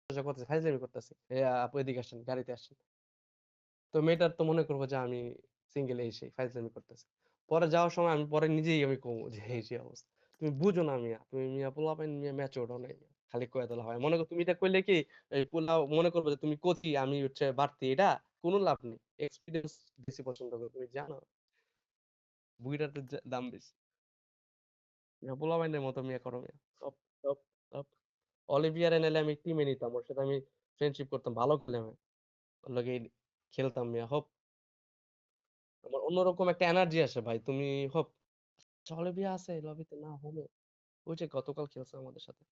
করতেছি, ফাইজলামি করতেছি, আপু এদিকে আসেন, গাড়িতে আসেন। তো মেয়েটার তো মনে করবো যে আমি সিঙ্গেল, এই সেই ফাইজলামি করতেছি। পরে যাওয়ার সময় আমি পরে নিজেই আমি কমু যে এই যে অবস্থা। তুমি বুঝো না মিয়া, তুমি মিয়া পোলাপাইন মিয়া ম্যাচিওর হও নাই মিয়া। খালি কয়ে দিলে হয়, মনে করো তুমি এটা কইলে কি এই পোলাও মনে করবে যে তুমি কচি আমি হচ্ছে বাড়তি, এটা কোনো লাভ নেই। এক্সপিরিয়েন্স বেশি পছন্দ করো, তুমি জানো বুইড়ার তো দাম বেশি। মিয়া পোলাপাইনের মতো মিয়া করো মিয়া, সব সব সব। অলিভিয়ার নাইলে আমি টিমে নিতাম, ওর সাথে আমি ফ্রেন্ডশিপ করতাম, ভালো খেলে আমি ওর লগে খেলতাম মিয়া। হোপ আমার অন্যরকম একটা এনার্জি আসে ভাই, তুমি হোপ অলিভিয়া আছে লবিতে না হোমে, ওই যে গতকাল খেলছে আমাদের সাথে।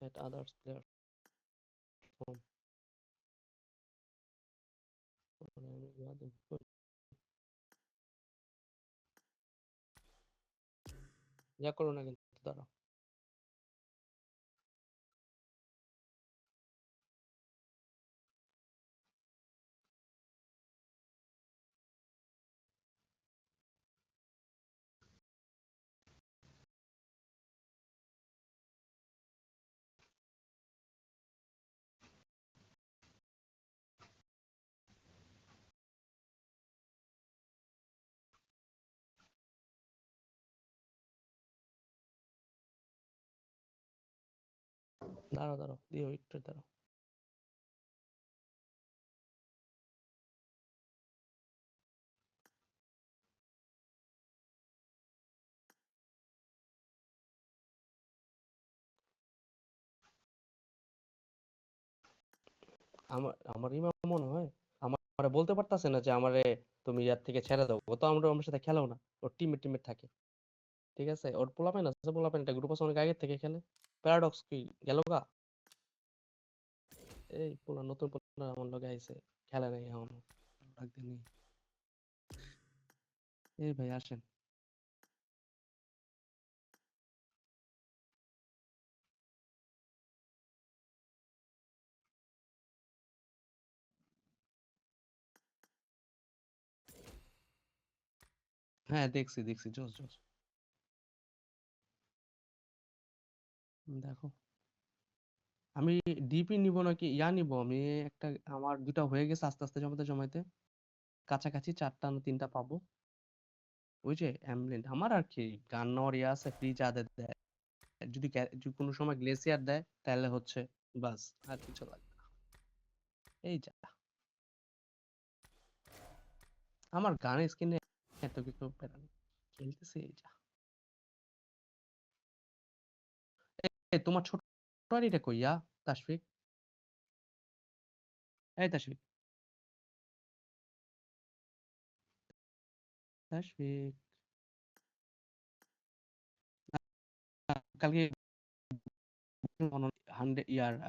that others player from যা করো না কিন্তু দাঁড়াও। দাঁড়াও দাঁড়াও দিও একটু দাঁড়াও। আমার আমার ইমাম মনে হয় আমারে বলতে পারতাছে না যে আমারে তুমি ইয়ার থেকে ছেড়ে দাও, ও তো আমরা আমার সাথে খেলেও না, ওর টিমমেট থাকে। ঠিক আছে, ওর পোলাপাইন আছে, পোলাপাইন একটা গ্রুপ আছে অনেক আগে থেকে খেলে। প্যারাডক্স কি গেল গা? এই পোলা নতুন পোলা আমার লগে আইছে, খেলে নাই এখন, ডাক দিনি। এই ভাই আসেন। হ্যাঁ দেখছি দেখছি, জোস জোস। দেখো আমি ডিপি নিব নাকি ইয়া নিব, আমি একটা, আমার দুটা হয়ে গেছে আস্তে আস্তে জমাতে জমাইতে, কাছাকাছি চারটা না তিনটা পাবো। ওই যে অ্যামলেন্ট আমার আর কি, গান নেওয়ার ইয়ে আছে, ফ্রি যাদের দেয়, যদি যদি কোনো সময় গ্লেসিয়ার দেয় তাহলে হচ্ছে বাস, আর কিছু লাগবে না। এই যা, আমার গানের স্কিনে এত কিছু প্যারা নেই, খেলতেছি এই যা। এই তোমার ছোট আইডিটা কইয়া, তাশফিক, এই তাশফিক, তাশফিক, কালকে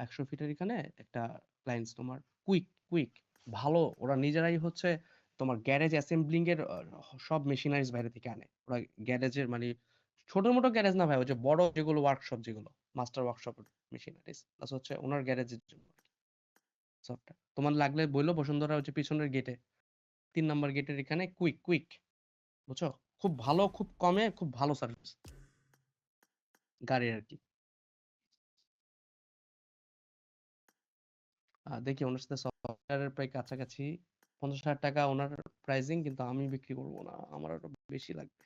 100 ফিটের এখানে একটা ক্লায়েন্টস তোমার, কুইক কুইক ভালো, ওরা নিজেরাই হচ্ছে তোমার গ্যারেজ অ্যাসেম্বলিং এর সব মেশিনারিজ বাইরে থেকে আনে ওরা। গ্যারেজের মানে ছোট মোটো গ্যারেজ না ভাই, ওই যে বড় যেগুলো ওয়ার্কশপ, যেগুলো মাস্টার ওয়ার্কশপ মেশিনারিজ প্লাস হচ্ছে ওনার গ্যারেজের জন্য সফটওয়্যার। তোমার লাগলে বললো, বসুন্ধরা হচ্ছে পিছনের গেটে, 3 নম্বর গেটের এখানে, কুইক কুইক, বুঝছো? খুব ভালো, খুব কমে, খুব ভালো সার্ভিস গাড়ির আর কি। দেখি ওনার সাথে সফটওয়্যারের প্রায় কাছাকাছি 50,000 টাকা ওনার প্রাইসিং, কিন্তু আমি বিক্রি করবো না, আমার আরো বেশি লাগবে।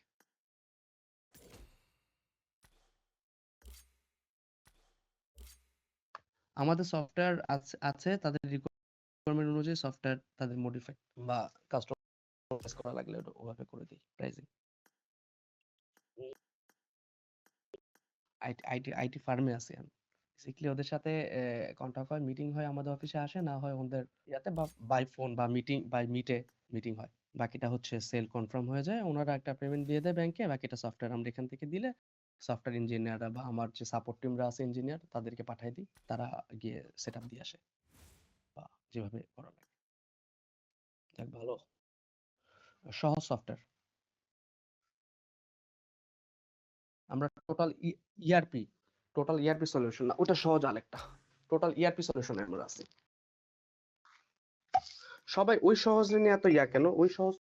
আমাদের সফটওয়্যার আছে আছে, তাদের রিকোয়ারমেন্ট অনুযায়ী সফটওয়্যার তাদের মডিফাই বা কাস্টমাইজ করা লাগলে ওটা ওভাবে করে দিই প্রাইসিং। আইটি আইটি আইটি ফার্মে আছি আমি, বেসিক্যালি ওদের সাথে কন্টাক্ট হয়, মিটিং হয়, আমাদের অফিসে আসে, না হয় ওদের ইয়াতে বা বাই ফোন বা মিটিং বাই মিটে মিটিং হয়। বাকিটা হচ্ছে সেল কনফার্ম হয়ে যায়, ওনারা একটা পেমেন্ট দিয়ে দেয় ব্যাংকে, বাকিটা সফটওয়্যার আমরা এখান থেকে দিলে সফটওয়্যার ইঞ্জিনিয়াররা বা আমার যে সাপোর্ট টিমরা আছে ইঞ্জিনিয়ার তাদেরকে পাঠিয়ে দিই, তারা গিয়ে সেট আপ দিয়ে আসে বা যেভাবে করা লাগে। যাক ভালো, সহজ সফটওয়্যার। আমরা ইআরপি টোটাল ইআরপি সলিউশন না, ওটা সহজ আরেকটা, টোটাল ইআরপি সলিউশনে আমরা আছি। সবাই ওই সহজ নিয়ে এত ইয়া কেন, ওই সহজ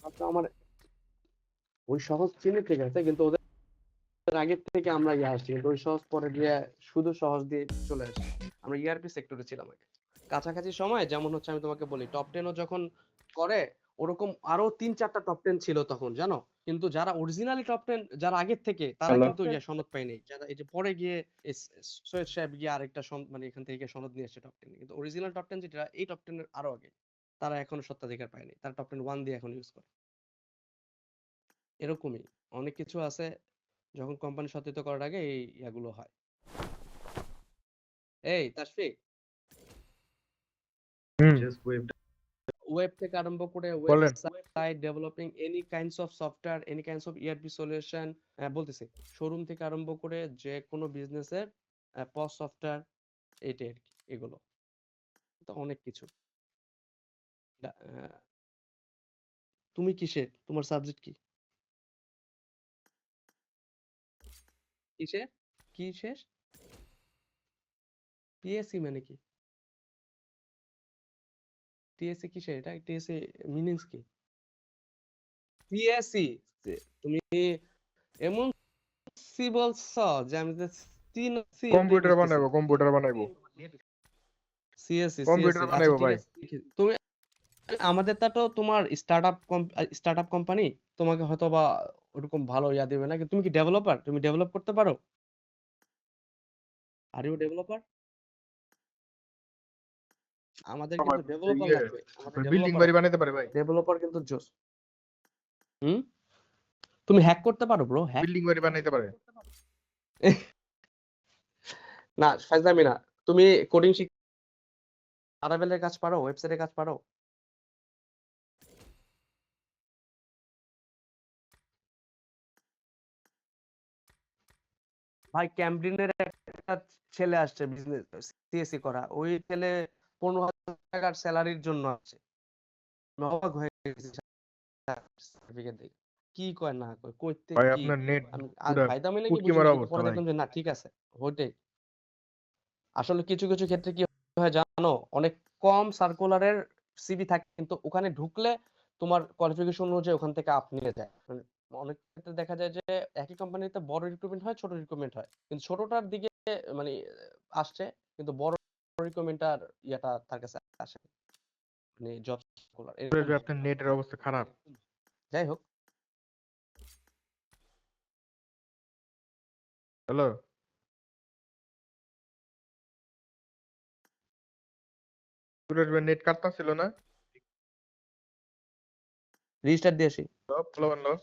আচ্ছা, আমার ওই সহজ চিনি ঠিক আছে, কিন্তু ওদের আগের থেকে আমরা ইয়ে আসছি, কিন্তু ওই সহজ পরে গিয়ে শুধু সহজ দিয়ে চলে আসছি। আমরা ইআরপি সেক্টরে ছিলাম আগে। কাছাকাছি সময় যেমন হচ্ছে আমি তোমাকে বলি টপ 10 ও যখন করে ওরকম আরো ৩-৪টা টপ 10 ছিল তখন জানো? কিন্তু যারা অরিজিনালি টপ 10 যারা আগের থেকে তারা হ্যালো। কিন্তু ইয়ে সনদ পায় নাই। যারা এই যে পরে গিয়ে সৈয়দ সাহেব গিয়ে আরেকটা মানে এখান থেকে সনদ নিয়ে আসছে টপ 10 কিন্তু অরিজিনাল টপ 10 যেটা এই টপ 10 এর আরো আগে। তারা এখনো স্বত্বাধিকার পায়নি। তারা টপ 10 1 দিয়ে এখন ইউজ করে। এরকমই অনেক কিছু আছে যখন কোম্পানি সত্যায়িত করার আগে এই ইয়াগুলো হয়। এই তাসফিক, হুম, ওয়েব থেকে আরম্ভ করে বলেন। Website developing any kinds of software, any kinds of ERP solution, বলতেছি শোরুম থেকে আরম্ভ করে যে কোনো বিজনেসের পস সফটওয়্যার এটাই আর কি, এগুলো তো অনেক কিছু। আহ, তুমি কিসে, তোমার সাবজেক্ট কি? কিসে, কি শেষ? টিএসসি মানে কি? টিএসসি কিসে, এটা টিএসসি মিনিংস কি? টিএসসি, তুমি এমন সি বলছ যে আমি যে সি না সি এটাই কম্পিউটার বুঝতেছি বানাইবো, না। কম্পিউটার বানাইবো, সিএসসি কম্পিউটার সিএসসি, আচ্ছা বানাইবো ঠিক ভাই। আছে। তুমি আমাদের তা তো তোমার স্টার্টআপ কোম্পানি, তোমাকে হয়তো বা ওরকম ভালো ইয়া দেবে না, কিন্তু তুমি কি ডেভেলপার, তুমি ডেভেলপ করতে পারো? Are you developer? আমাদের ভাই, কিন্তু ডেভেলপার ইয়ে লাগবে, আমাদের বিল্ডিং ডেভেলপার বাড়ি আছে। বানাইতে পারে ভাই। ডেভেলপার কিন্তু জোস। হুম, তুমি হ্যাক করতে পারো ব্রো, হ্যাক? বিল্ডিং বাড়ি বানাইতে পারে। না ফাইজলামি না। তুমি কোডিং শিখ, আরাভেলের কাজ পারো, ওয়েবসাইটের কাজ পারো? ভাই ক্যামব্রিনের একটা ছেলে আসছে বিজনেস সিএসসি করা, ওই ছেলে 15,000 টাকার স্যালারির জন্য আছে। আমি অবাক হয়ে গেছি সার্টিফিকেট দেখে। কি কয় না কয় কইতে ভাই কি। আপনার নেট আমি পুরা ফায়দামি নাকি পুটকি বুঝি না, মারা কিন্তু অবস্থা পরে ভাই। দেখলাম যে না ঠিক আছে, ওইটাই আসলে। কিছু কিছু ক্ষেত্রে কি হয় জানো, অনেক কম সার্কুলারের সিভি থাকে, কিন্তু ওখানে ঢুকলে তোমার কোয়ালিফিকেশন অনুযায়ী ওখান থেকে আপ নিয়ে যায়। মানে অনেক ক্ষেত্রে দেখা যায় যে একই কোম্পানিতে বড় রিক্রুটমেন্ট হয়, ছোট রিক্রুটমেন্ট হয়, কিন্তু ছোটটার দিকে মানে আসছে, কিন্তু বড় রিক্রুটমেন্টটার ইয়াটা তার কাছে আসে না। মানে জব সার্কুলার এরকম হয়। আপনার নেটের অবস্থা খারাপ। যাই হোক, হ্যালো। সুরেশ ভাই নেট কাটতাছিল না? রেজিস্টার দিয়ে আসি। Hello hello.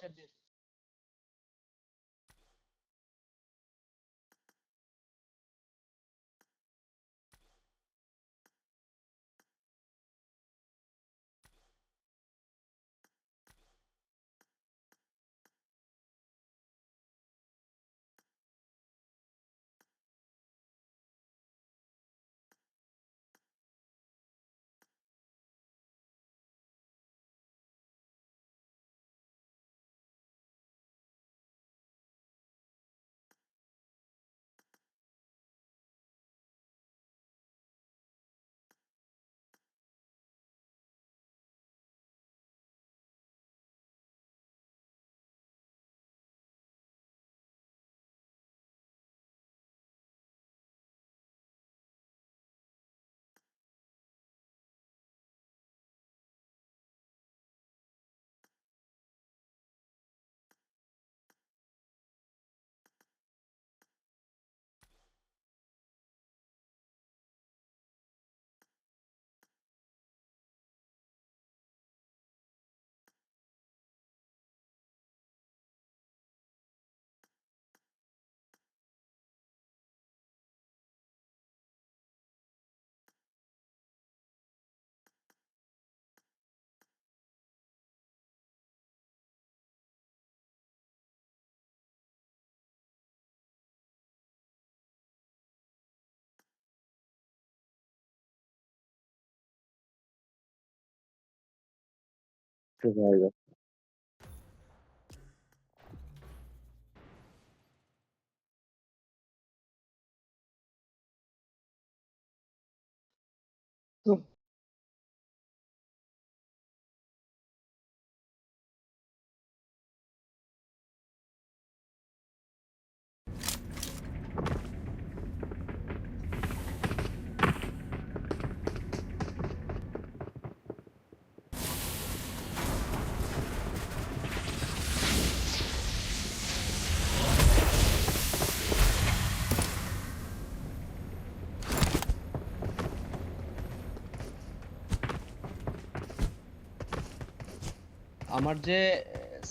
আমার যে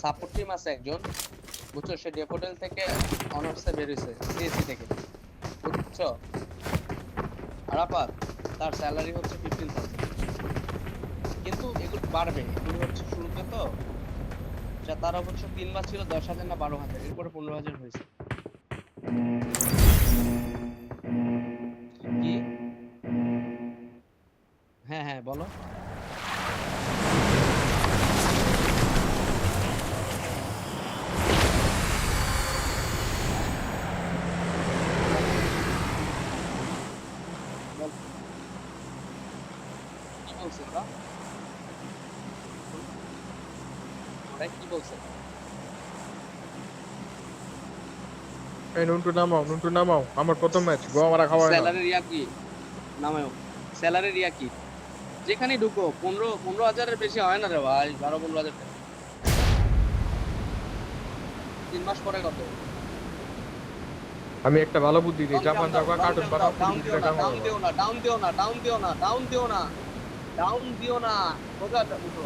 সাপোর্ট টিম আছে একজন, বুঝছো, সে ডেপোটেল থেকে অনার্সে বের হয়েছে সিএসসি থেকে, বুঝছো। আরাফাত, তার স্যালারি হচ্ছে 15,000, কিন্তু এগুলো বাড়বে, এগুলো হচ্ছে শুরুতে তো, যা তার অবশ্য 3 মাস ছিল 10,000 না 12,000, এরপরে 15,000 হয়েছে। কি? হ্যাঁ হ্যাঁ বলো। বল, কি বলছে ওরা? ওরা কি বলছে? এই নুনটু নামাও, আমার প্রথম ম্যাচ গোয়া মারা খাওয়া হয় না। স্যালারির ইয়া কি? নামাও। স্যালারির ইয়া কি? যেখানেই ঢুকো 15,000-এর বেশি হয় না রে ভাই, 12-15,000 টাকা। 3 মাস পরে কত? আমি একটা ভালো বুদ্ধি দিই, জাপান যাওয়া কার্টুন বানাও, ডাউন দিও না, টাকা সোজা উঠো।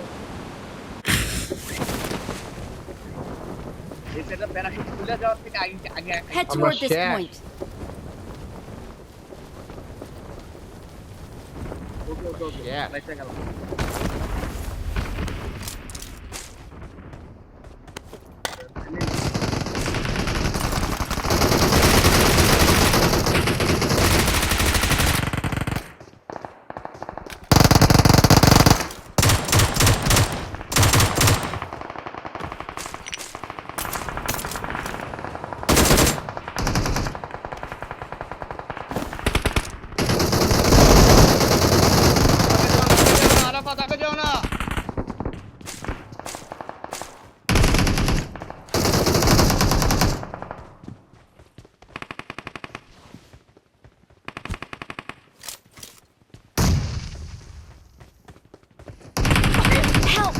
এই সেটা প্যারাশুট খুলে যাওয়ার থেকে আগে আগে Head I'm toward a this chef. point. Okay Yeah. বাইসা গেল। আরাফাত আগে যাও না। Help!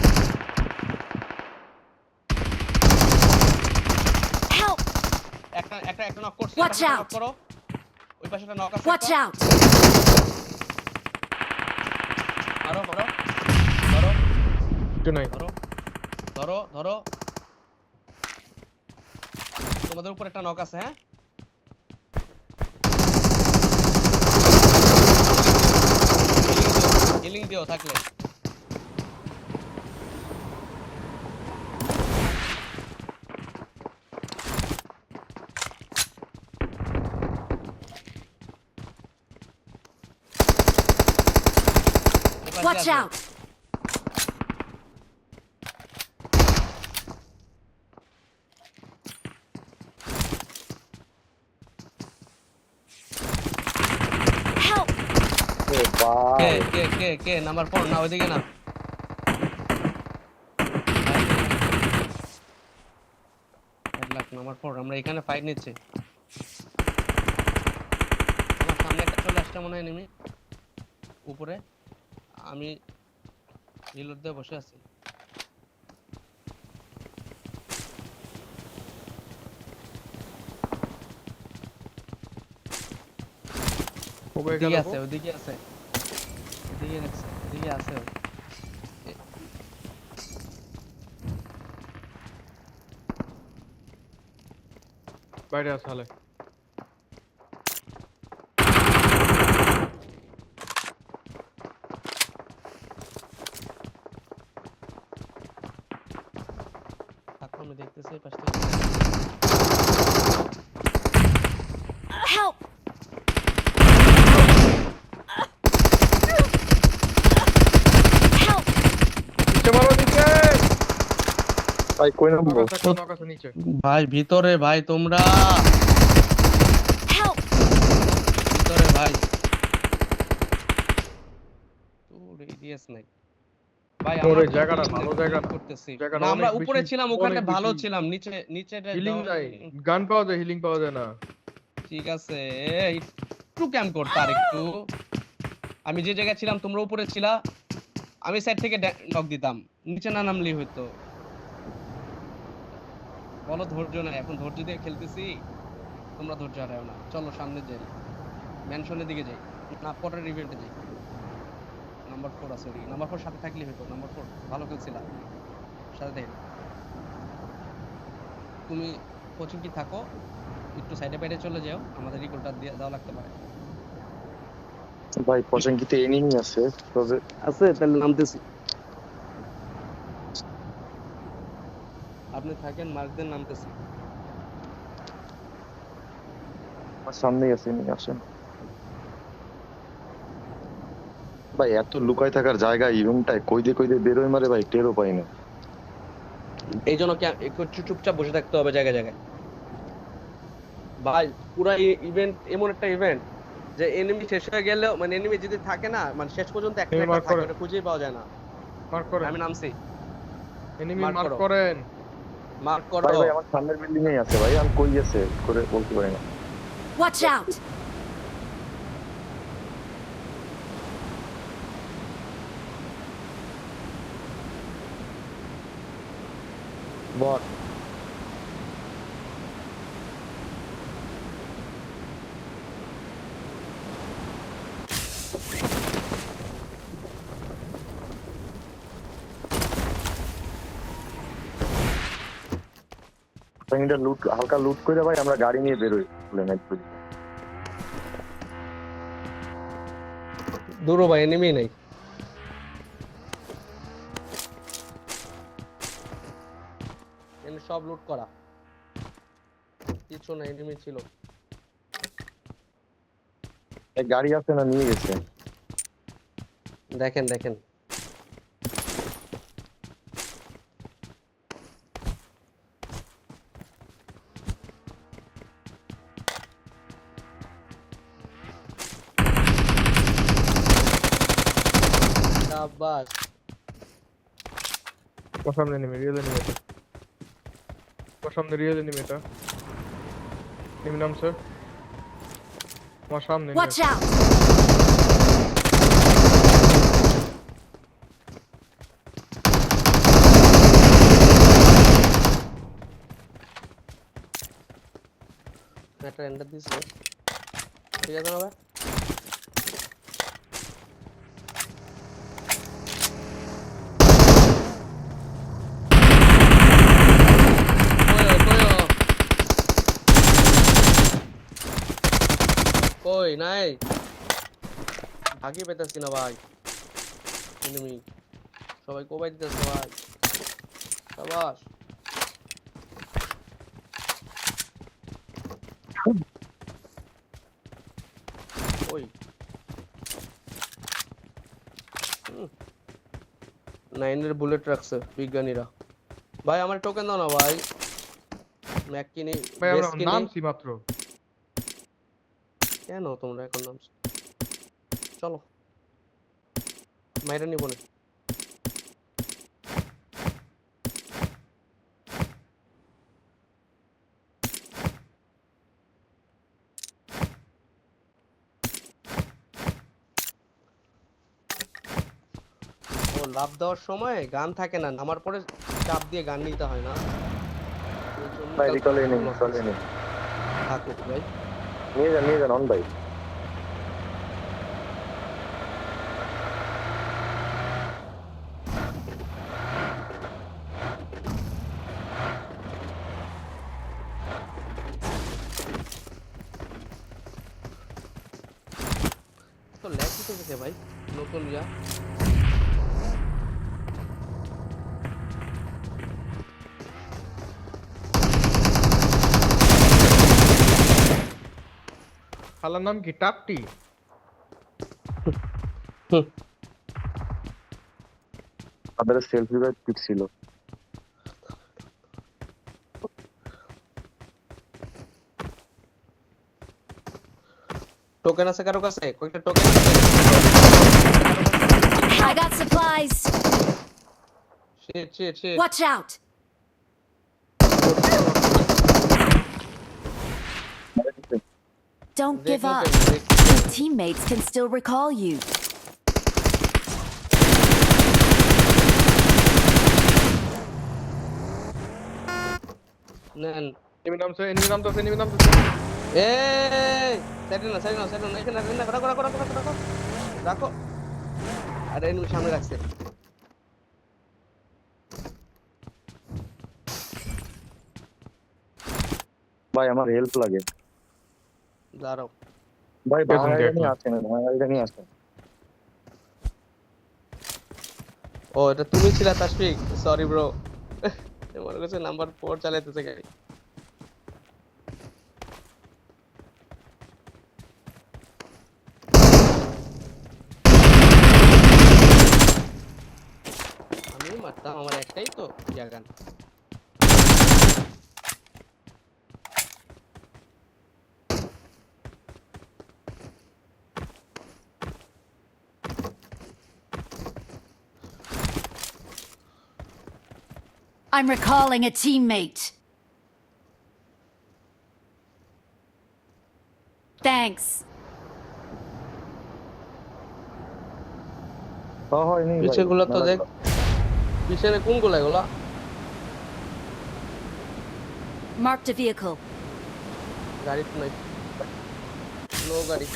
Help! একটা নক করছে, Watch নক out! করো। ওই পাশেটা নক আছে। Watch out! ধরো ধরো কিছু নাই। ধরো। তোমাদের উপর একটা নক আছে, হ্যাঁ। হিলিং দিও থাকলে। Watch out! Help! কে নাম্বার 4 না, ওইদিকে না। নাম্বার 4, আমরা এখানে ফাইট নিচ্ছি। আমার সামনে একটা চলে আসছে মনে হয় এনিমি উপরে, আমি রিলোড দিয়ে বসে আছি। ওদিকে আছে। ওদিকে আছে বাইরে আসলে থাকো, আমি দেখতেছি এই পাশ থেকে। Help! Help! নিচে মারো, নিচে ভাই কই নামবো? নক আছে নিচে। ভাই ভিতরে, ভাই তোমরা Help! ভিতরে ভাই। তোর এডিএস নাই ভাই। তোর আমরা এই জায়গাটা ভালো জায়গা না। করতেছি জায়গাটা না, আমরা অনেক উপরে বেশি, ছিলাম, ওখানে অনেক ভালো বেশি। ছিলাম, নিচে হিলিং নাই, গান পাওয়া যায়, হিলিং পাওয়া যায় না। ঠিক আছে, একটু ক্যাম্প করতে, আর একটু। আমি যে জায়গায় ছিলাম তোমরা উপরে ছিলা, আমি সাইড থেকে নক দিতাম, নিচে না নামলেই হয়তো। বলো ধৈর্য নাই, এখন ধৈর্য দিয়ে খেলতেছি, তোমরা ধৈর্য হারাও না। চলো সামনে যাই, ম্যানশনের দিকে যাই, না পরের ইভেন্টে যাই। নাম্বার 4 আছে, নাম্বার 4 সাথে থাকলে হয়তো। নাম্বার 4 ভালো খেলছিলাম। সাথে থেকে তুমি কোচিং কি থাকো, একটু সাইডে বাইরে চলে যাও, আমাদের রিকলটা দিয়ে দেওয়া লাগতে পারে। ভাই পছন্দিতে এনিমি আছে তবে আছে তাহলে নামতেছি। আপনি থাকেন, মার্ক দেন, নামতেছি। আমার সামনেই আছে এনিমি আসেন ভাই। এত লুকায় থাকার জায়গা এই রুমটায়, কই দিয়ে বেরোয় মারে ভাই, টেরও পাই না। এই জন্য কি একটু চুপচাপ বসে থাকতে হবে জায়গায় জায়গায় ভাই। পুরা ইভেন্ট এমন একটা ইভেন্ট যে এনিমি শেষ হয়ে গেলেও, মানে এনিমি যদি থাকে না, মানে শেষ পর্যন্ত একটা Enemy একটা mark থাকে, করেন। ওটা খুঁজেই পাওয়া যায় না। মার্ক করেন, আমি নামছি, এনিমি mark মার্ক করো। করেন। মার্ক ভাই করো। ভাই আমার সামনের বিল্ডিং এই আছে ভাই, আমি কই আছে করে বলতে পারি না। Watch out! বট এটা লুট, হালকা লুট করে ভাই আমরা গাড়ি নিয়ে বেরোই বলে না একটু। দূরও ভাই, এনিমি নেই। এমনি সব লুট করা, কিছু না, এনিমি ছিল। এই গাড়ি আছে না, নিয়ে গেছে। দেখেন দেখেন, শাবাশ। আমার সামনে এনিমি, রিয়েল এনিমি এটা। আমার সামনে রিয়েল এনিমি এটা। এনিমি নামছে। আমার সামনে enemy Watch আছে। out! একটা এন্ডার দিছে, ঠিক আছে না ভাই? কই নাই, ভাগি পেতেছি না ভাই। এনিমি সবাই কোবাই দিতেছে ভাই। শাবাশ। ওই নাইনের বুলেট রাখছে বিজ্ঞানীরা। ভাই আমার টোকেন দাও না ভাই, ম্যাক কিনি, ভাই বেস আমরা কিনি। নামছি মাত্র। কেন তোমরা এখন নামছো? চলো মাইরা নিব না। ও লাভ দেওয়ার সময় গান থাকে না, নামার পরে চাপ দিয়ে গান নিতে হয় না। এই জন্য ভাই calculation রিকলে নেই, loss রিকলে হচ্ছে। নেই, থাকুক ভাই। নিয়ে যান অন ভাই। তো ল্যাগ দিতেছে ভাই নতুন ইয়া। শালার নাম কি? টাপটি। আমাদের সেলফ রিভাইভ কিট ছিল। টোকেন আছে কারো কাছে? কয়েকটা টোকেন আছে? I got supplies! Shit. Watch out! Don't give up. Your teammates can still recall you. নেন। এনিমি নামছে। এই সাইড না এখানে রাখো। আরে এনিমি সামনে রাখছে। ভাই আমার হেল্প লাগে দাঁড়াও। ভাই। পেছন ভাঙা দিয়ে গাড়ি নিয়ে একলা। আসেন, ভাঙা গাড়িটা নিয়ে আসেন। ও এটা তুমি ছিলা তাশফিক, সরি ব্রো। মনে করছে নাম্বার 4 চালাইতেছে গাড়ি। আমি মারতাম, আমার একটাই তো ইয়াগান। I'm recalling a teammate. Thanks. হয় নি ভাই, পিছে গুলো তো মেলা দেখ, গুলো। পিছনে কোন গুলো এগুলা? Marked a vehicle. গাড়ি তো নাই, নো গাড়ি।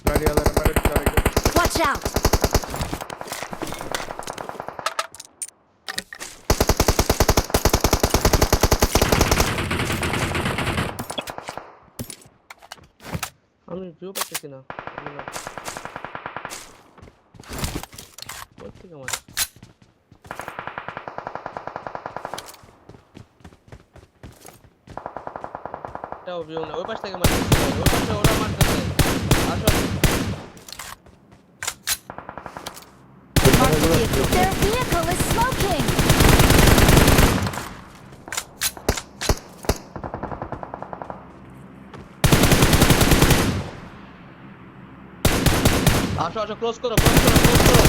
গাড়িওয়ালারা মারে দিছে আরেকজন। Watch out! আমি ভিউ পাচ্ছি না। কোথা থেকে মারে? এটাও ভিউ না, ওই পাশ থেকে মারতেছে, ওই পাশে ওরা মারতেছে। আসো আসো। Marked a vehicle. Their vehicle is smoking! আসো আসো, ক্লোজ করো ক্লোজ করো ক্লোজ করো।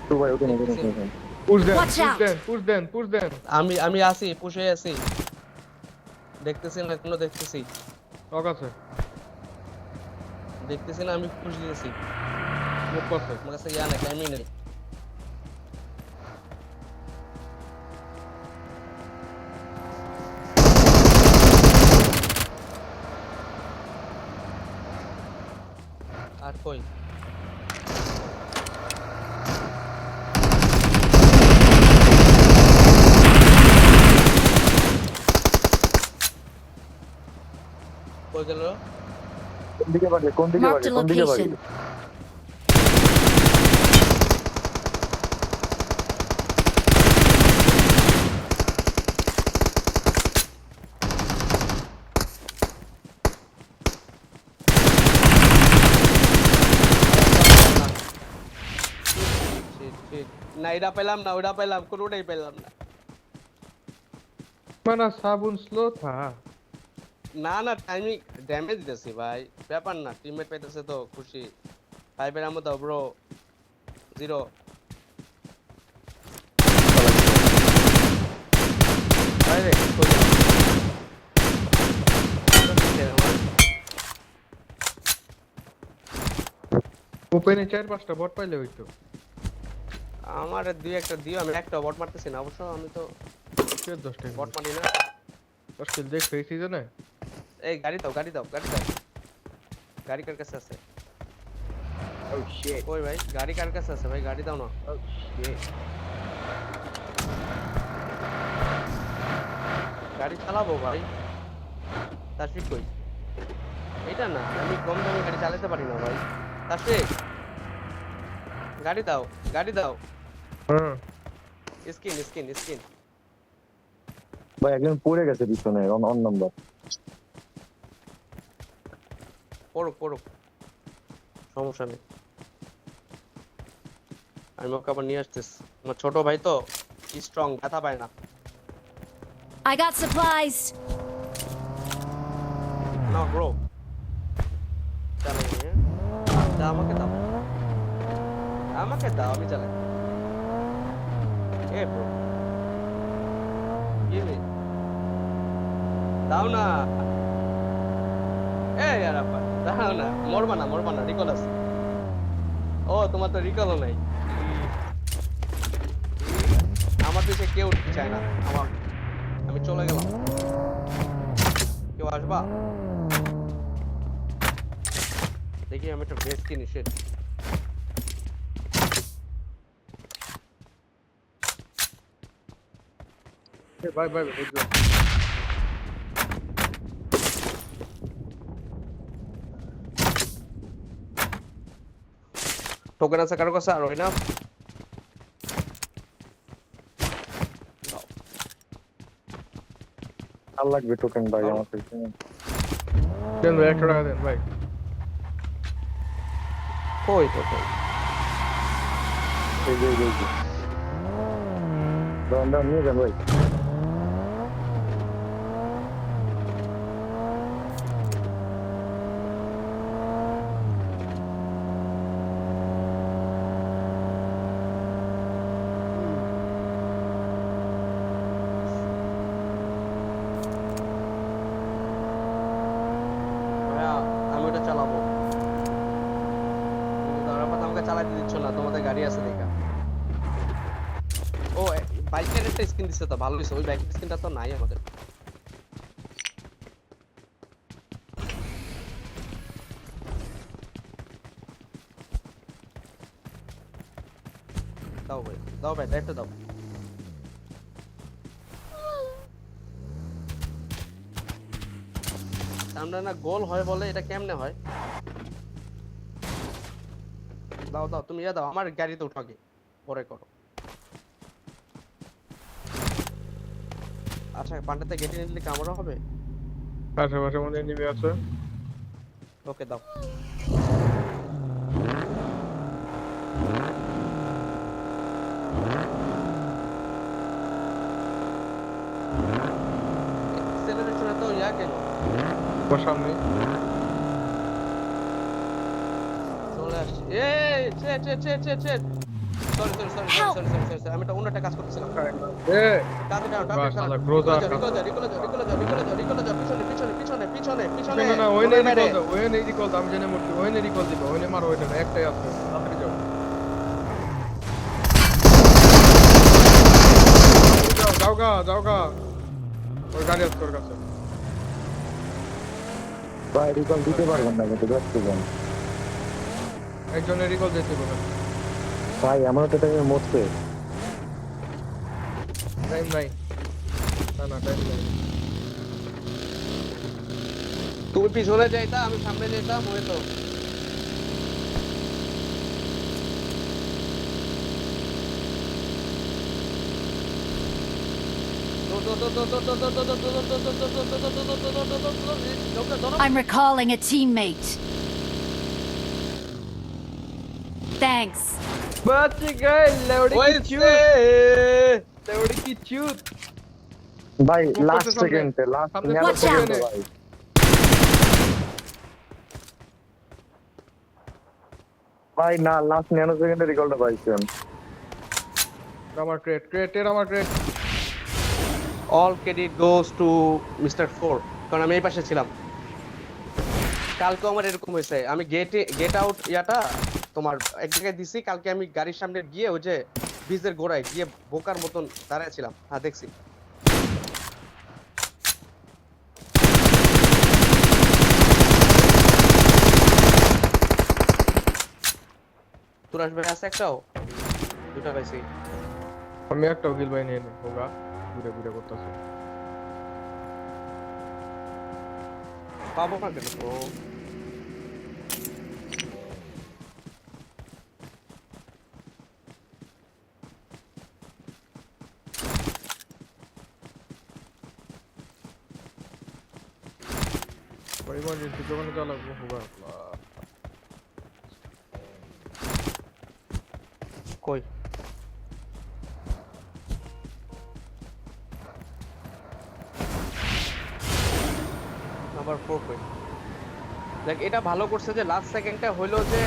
তো ভাই ওকে নিয়ে গেছেন। Push them, Watch push out. them, push them, push them. আমি আসি, পুষে আসি। দেখতেছি না কোনো, দেখতেছি Knock আছে, দেখতেছি না, আমি পুশ দিতেছি। move করছে। আমার কাছে ইয়া নাই, টাইমিং নেই। আর কই? কই গেল? কোন দিকে বাড়ি, কোন দিকে Marked বাড়ি, a কোন দিকে বাড়ি? location. Shit, shit. না এটা পেলাম না, ওটা পেলাম, কোনোটাই পেলাম না। মানে সাবুন স্লো থা। না না, টাইমিং ড্যামেজ দিতেছি ভাই, ব্যাপার না। টিমমেট পাইতেছে তো খুশি। 5 এর আমো দাও ব্রো। 0 আরে কই গেল? ওপেনে 4-5টা বট পাইলে হইতো। আমার দুই একটা দিও, আমি একটা বট মারতেছি না অবশ্য, আমি তো 10টা বট মারি না। 10 কিল দেখছো এই সিজনে? এই গাড়ি দাও গাড়ি দাও গাড়ি দাও। গাড়ি কার কাছে আছে? Oh shit. কই ভাই, গাড়ি কার কাছে আছে ভাই? গাড়ি দাও না। Oh shit. গাড়ি চালাবো ভাই। তাশফিক কই? এটা না, আমি কম দামি গাড়ি চালাতে পারি না ভাই। তাশফিক গাড়ি দাও, গাড়ি দাও। হ্যাঁ। Skin skin skin. ভাই একজন পড়ে গেছে পিছনে, অন নাম্বার। পড়ুক পড়ুক, সমস্যা নেই। আমি ওকে আবার নিয়ে আসতেছি। আমার ছোট ভাই তো স্ট্রং, ব্যথা পায় না। I got supplies. না ব্রো, চালাই নি, হ্যাঁ? দাও আমাকে দাও, আমাকে দাও, আমি চালাই। এ ব্রো give me, দাও না। এই यार আপা দাও না, মরবা না মরবা না, রিকল আছে। ও তোমার তো রিকলও নাই। আমার পিছে কেউ চায় না আমার, আমি চলে গেলাম। কেউ আসবা? দেখি আমি একটা ভেস্ট কিনি shit. ভাই ভাই বুঝছো টোকেন আছে কারো কাছে আর না? আর লাগবে টোকেন ভাই আমার কাছে। দেন ভাই 100 টাকা দেন ভাই কই টোকেন? এই যে দাম নিয়ে যান ভাই। ভাইয়া আমি ওটা চালাবো। কিন্তু তারা আমাকে চালাতে দিচ্ছ না, তোমাদের গাড়ি আছে দেখা। ও বাইকের একটা স্কিন দিছে তো ভালো হইছে, ওই বাইকের স্কিনটা তো নাই আমাদের। দাও ভাই দায়িত্ব দাও। সামনে না গোল হয় বলে, এটা কেমনে হয়? দাও দাও তুমি দাও, আমার গাড়িতে উঠো আগে, পরে করো। আচ্ছা পান্ডাতে গেটে নিলে কামড়া হবে? আশেপাশে মনে নিবে আছে ওকে দাও। অ্যাক্সেলারেশনে তো ইয়া কেন? ওর সামনে চলে আসছে। এই চেট সরি আমি তো অন্যটা কাজ করতেছিলাম। এ কাজে দাও শালা গ্রোজা রিকল যাও পিছনে না ওই নেই রিকল আমি জানি মরছি ওই নেই রিকল দিব ওই নেই মারো ওইটা না একটাই আছে তাড়াতাড়ি যাও যাওগা ওই গাড়ি আছে তোর কাছে ভাই রিকল দিতে পারবেন না কিন্তু ব্যস্ত যান একজনের রিকল দিতে বলেন ভাই আমার তো টাইমে মরছে। টাইম নাই না টাইম নাই তুমি পিছনে যাইতা আমি সামনে যেতাম, ওই তো I'm recalling a teammate. Thanks. বাচ্চি গাই লেউড়ি কি চুত ভাই Smoke লাস্ট করতে সামনে। সেকেন্ডে লাস্ট সামনে Watch সেকেন্ডে out. ভাই ভাই না লাস্ট 9 সেকেন্ডে রিকলটা পাইছেন। আমার ক্রেটের আমার ক্রেট all credit goes to mister 4, কারণ আমি এই পাশে ছিলাম। কালকে আমার এরকম হয়েছে, আমি গেট আউট ইয়াটা তোমার এক জায়গায় দিছি, কালকে আমি গাড়ির সামনে গিয়ে ওই যে ব্রিজের গোড়ায় গিয়ে বোকার মতন দাঁড়ায় ছিলাম। হ্যাঁ দেখছি। তুরাস ভাই আছে একটাও? দুটা পাইছি। আমি একটা উকিল ভাই নিয়ে নে হোগা ঘুরে করতেছে পাবো না কেন? ও ইমার্জেন্সি দোকানে চালাবো হোগা কই? নাম্বার 4 কই? দেখ এটা ভালো করছে যে লাস্ট সেকেন্ডটা হইলো যে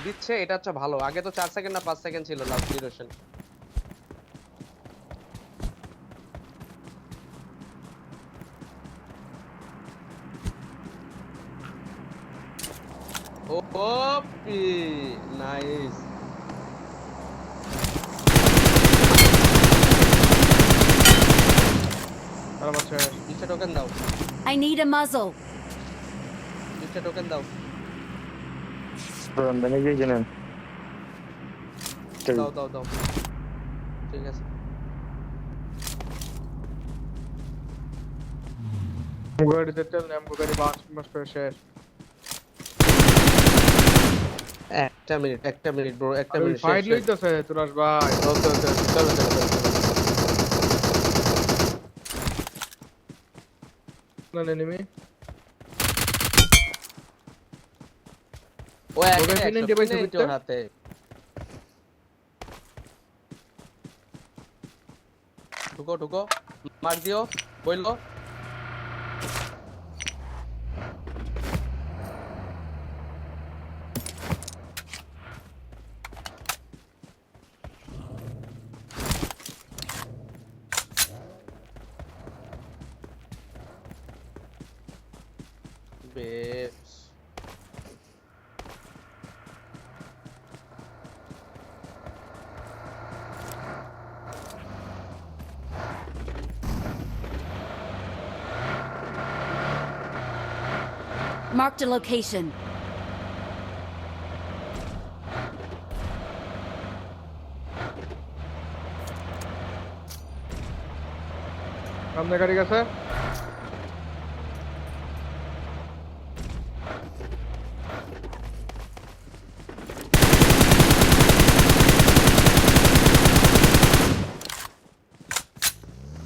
দিচ্ছে, এটা হচ্ছে ভালো। আগে তো 4 সেকেন্ড না 5 সেকেন্ড ছিল লাস্ট ডিউরেশন। ওপি নাইস। আর আমার শেষ। নিচে টোকেন দাও, I need a muzzle. নিচে টোকেন দাও, রমজানে গিয়ে নেন দাও দাও দাও। ঠিক আছে, গাড়িতে তেল নেই, আমগো গাড়ি বাস করে শেষ। একটা মিনিট ব্রো, একটা মিনিট। ফাইট লইতেছে তুরাস ভাই। ওকে ওকে, চলো চলো চলো। না এনিমি ও একটা ওকে, P90 পাইছে P90 বুঝতে? ওর হাতে। ঢুকো ঢুকো, মার দিও, বইলো। বেশ, Marked a location. সামনে গাড়ি গেছে।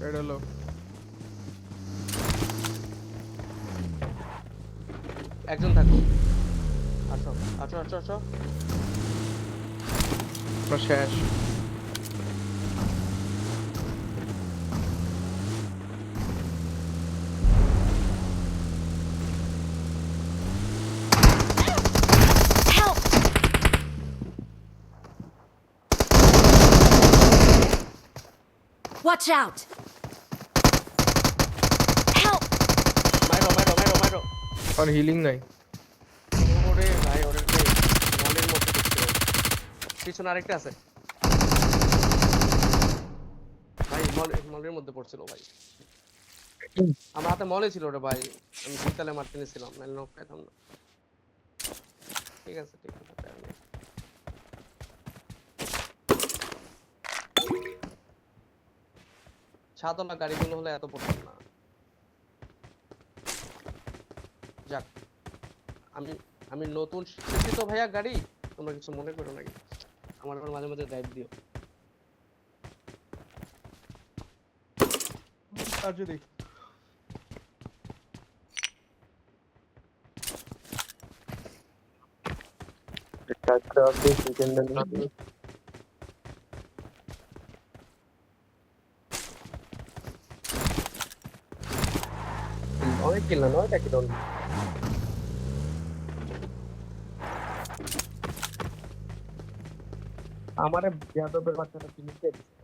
এটা হলো একজন থাকো। আসো আসো আসো আসো। আমার শেষ। Help! Watch out! Help! মাইরো মাইরো মাইরো মাইরো। আর হিলিং নাই। ওরে ভাই, ওরে ভাই, মলের মধ্যে ঢুকছিল। পিছনে আরেকটা আছে ভাই, মলের মধ্যে পড়ছিল ভাই। আমার হাতে মলে ছিল রে ভাই, আমি দুইতালে মারতে নিয়েছিলাম, নাহলে নক পেতাম না। ঠিক আছে ঠিক আছে, প্যারা নেই। ছাদওয়ালা গাড়িগুলো হলে এত পড়তাম না। যাক, আমি আমি নতুন শিখেছি তো ভাইয়া গাড়ি, তোমরা কিছু মনে করো নাকি? আমার আবার মাঝে মাঝে ড্রাইভ দিও। আর যদি একটা আছে সেকেন্ড অনেক কিল না, নয়টা কিল only। আমারে যাদবের বাচ্চাটা কিনতে দিছে।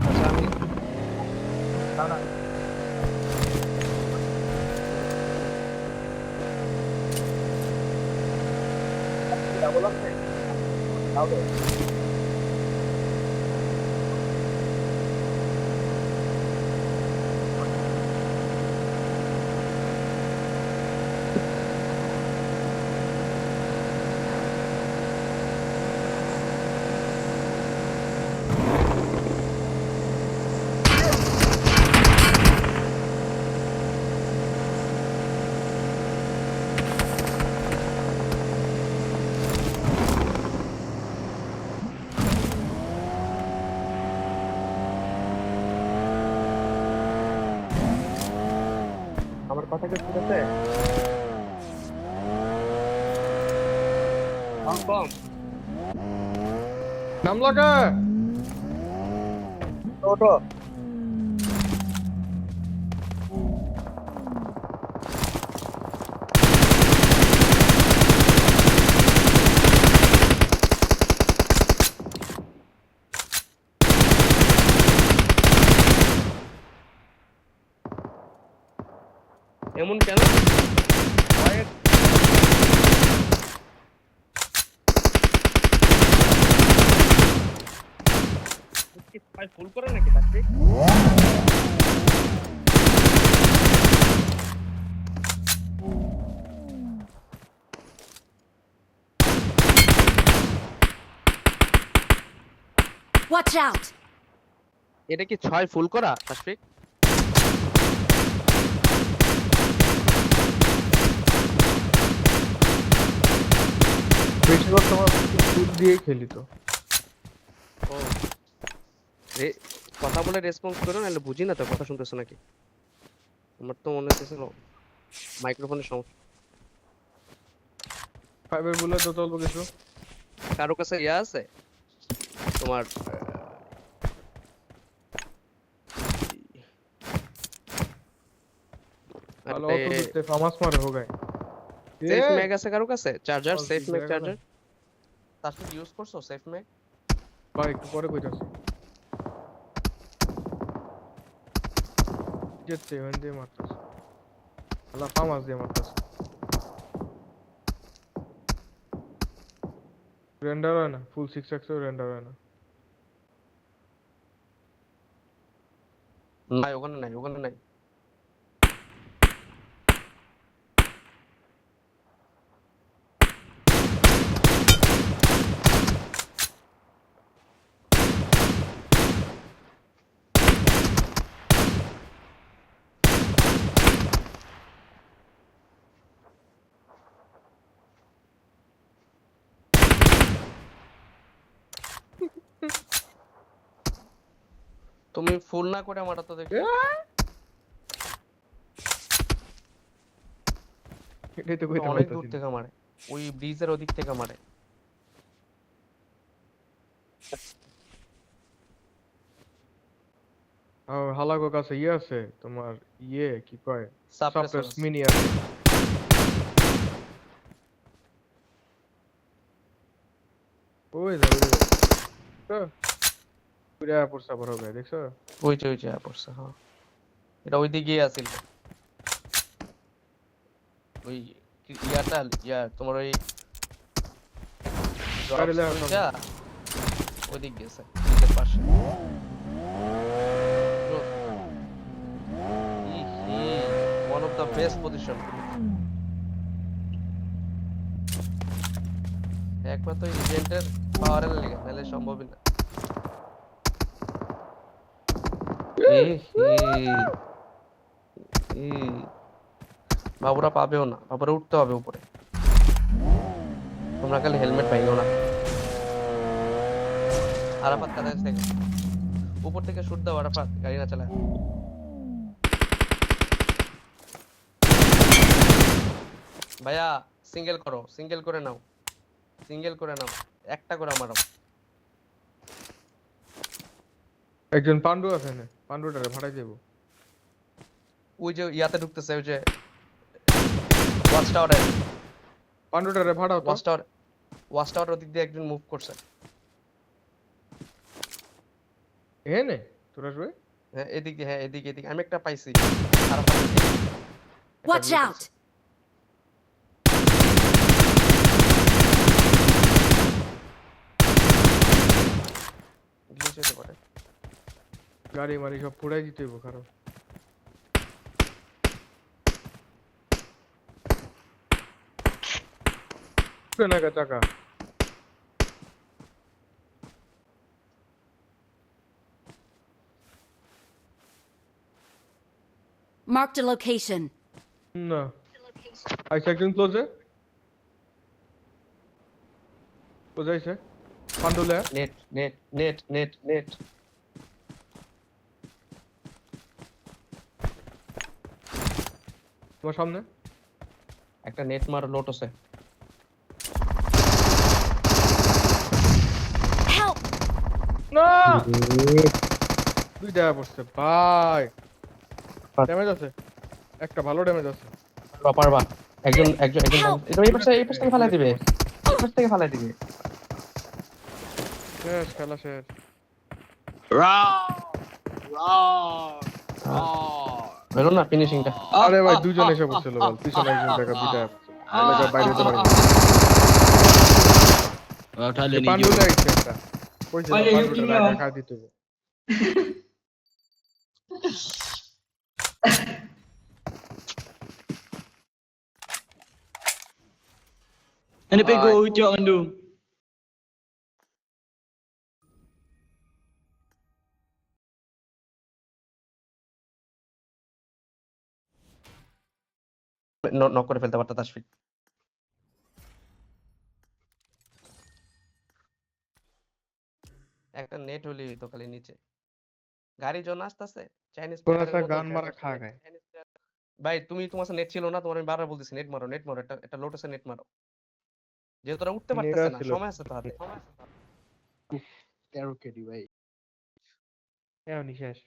আচ্ছা আমি দাঁড়া, ডাবল আছে তাহলে আমার কথা কি শুনতেছে? কম নাম লাগা। ওটো এমন কেন? ফুল করে নাকি তাকবীর? Watch out! এটা কি 6 ফুল করা তাশফিক? বেশিরভাগ তোমার ফুল দিয়েই খেলি তো। ও কথা বলে রেসপন্স করো, নাহলে বুঝি না তো কথা শুনতেছো নাকি। আমার তো মনে হচ্ছে মাইক্রোফোনের সমস্যা। 5 এর বুলেট তো চলবো কিছু। কারো কাছে ইয়া আছে তোমার ভালো অত দিতে ফামাস মারে हो गए। সেফ ম্যাগ আছে কারো কাছে? চার্জার, False সেফ দিছে ম্যাগ এখন। চার্জার তারপর ইউজ করছো সেফ ম্যাগ? ভাই একটু পরে কইতাছি। যেতে ওখান দিয়ে মারতাছে। আল্লাহ ফামাস দিয়ে মারতাছে। রেন্ডার হয় না, ফুল 6x এও রেন্ডার হয় না। নাই ওখানে নাই, ওখানে নাই। তুমি ফুল না করে মারা তো দেখি। এটাই তো কইতে অনেক দূর পারতাছি না। থেকে মারে, ওই ব্রিজের ওদিক থেকে মারে। আর হালাগো কাছে ইয়ে আছে তোমার ইয়ে কি কয় সাপ্রেসর সাপ্রেস মিনি আছে। ওই যা তো পুরা পড়ছা বড় ভাই দেখছো? ওই যে পড়ছে, হ্যাঁ এটা ওই দিকে আছিল। ওই ইয়াটা ইয়া তোমার ওই গাড়ি লাগা যা ওই দিক গেছে ব্রিজের পাশে। One of the best position. একমাত্র এজেন্টের পাওয়ারের লেগে, নাহলে সম্ভবই না। বাবুরা পাবেও না, বাবুরা উঠতে হবে উপরে। তোমরা খালি হেলমেট পাইও না। আরাফাত কাদের থেকে উপর থেকে শুট দাও, আরাফাত গাড়ি না চালায়। ভাইয়া সিঙ্গেল করো, সিঙ্গেল করে নাও, সিঙ্গেল করে নাও, একটা করে মারো। একজন পান্ডু আছে না, পান্ডুটারে ভাড়াই দেব। ওই যে ইয়াতে ঢুকতেছে, ওই যে ওয়াচ টাওয়ারে, পান্ডুটারে ভাড়াও তো। ওয়াচ টাওয়ারের ওদিক দিয়ে একজন মুভ করছে। এনে তোরা রই হ্যাঁ এদিকে, হ্যাঁ এদিকে এদিকে আমি একটা পাইছি। Arafat Watch out! গ্লিচ হতে পারে। গাড়ি মারি সব পুড়াই দিতে হইব কারণ নাগা চাকা Marked a location. না আইসা একজন ক্লোজে কোথায়ছে পান্ডুলে net net net net net তোমার সামনে একটা নেট মার লোটসে। Help! না দুই দেখা পড়ছে ভাই ড্যামেজ আছে একটা ভালো ড্যামেজ আছে পারবা একজন একজন একজন এটা এই পাশে থেকে ফালাই দিবে, এই পাশ থেকে ফালাই দিবে। শেষ খেলা শেষ হলো না ফিনিশিংটা? আরে ভাই দুজন এসে পড়ছিল বল পিছনে একজন দেখা দুইটা এলাকা বাইরে যেতে পারি उठा ले পান্ডুলে আইছে একটা কইছে পান্ডুটা দেখা দিতে হবে Ini pego hijau kan tu. Knock করে ফেলতে পারতো তাশফিক। একটা নেট হলি তো খালি নিচে গাড়ি জন আসতেছে চাইনিজ थोड़ा सा गान मारा खा गए। ভাই তুমি তোমার নেট ছিল না, তোমার আমি বারবার বলতেছি নেট মারো নেট মারো, একটা লোটাসে নেট মারো, যেহেতু ওরা উঠতে নেট পারতেছে না, ছিল। সময় আছে তো হাতে। 13 কেডি ভাই। এখনই শেষ।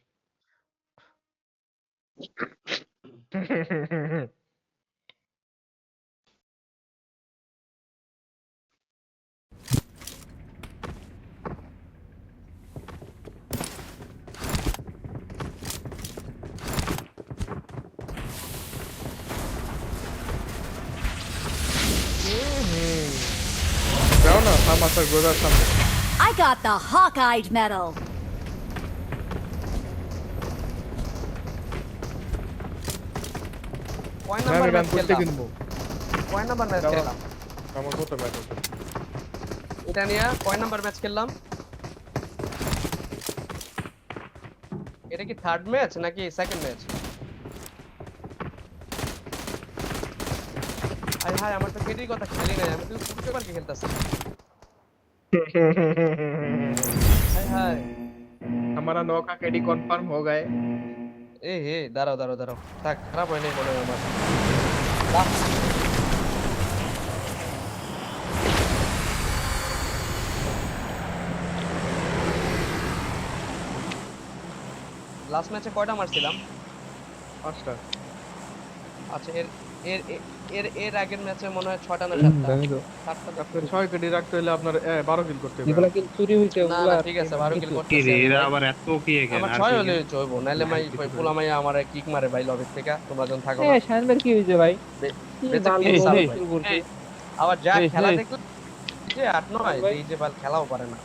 যাও না ফার্মাসের গোদার সামনে। I got the Hawkeye medal. কয় আমি নাম্বার গান ম্যাচ করতে খেললাম, কিনবো। কয় নাম্বার ম্যাচ যাও। খেললাম আমার কত ম্যাচ আছে? এটা নিয়ে কয় নাম্বার ম্যাচ খেললাম? এটা কি থার্ড ম্যাচ নাকি সেকেন্ড ম্যাচ? হাই হাই আমার তো কেডির কথা খেলি নাই, আমি তো ফুটবল কি খেলতাছি। হাই হাই हमारा 9 का केडी कंफर्म हो गए। এ হে দাঁড়াও দাঁড়াও দাঁড়াও, থাক খারাপ হয় নাই মনে হয় আমার। লাস্ট ম্যাচে কয়টা মারছিলাম? 5টা। আচ্ছা এর এর এর এর আগের ম্যাচে মনে হয় 6টা না 7টা। জানি তো। 7টা আপনার 6 কেডি রাখতে হলে আপনার 12 কিল করতে হবে। যেগুলা কিল চুরি হইছে না ওগুলা না ঠিক আছে 12 কিল কি করতেছি রে আমি এরা ভাই। আবার এত কি এখানে আমার আর 6 কি হলে চলব, নাইলে ভাই ওই পোলা মাইয়া আমারে কিক মারে ভাই লবির থেকে, তোমরা যখন থাকো না। এ শানবের কি হইছে ভাই? কি বেঁচে ভালো কি সাল বল ভাই। শুরু করছে। আবার যা এই, খেলা এই। দেখলে যে 8-9 ভাই। এই যে বাল খেলাও পারে না,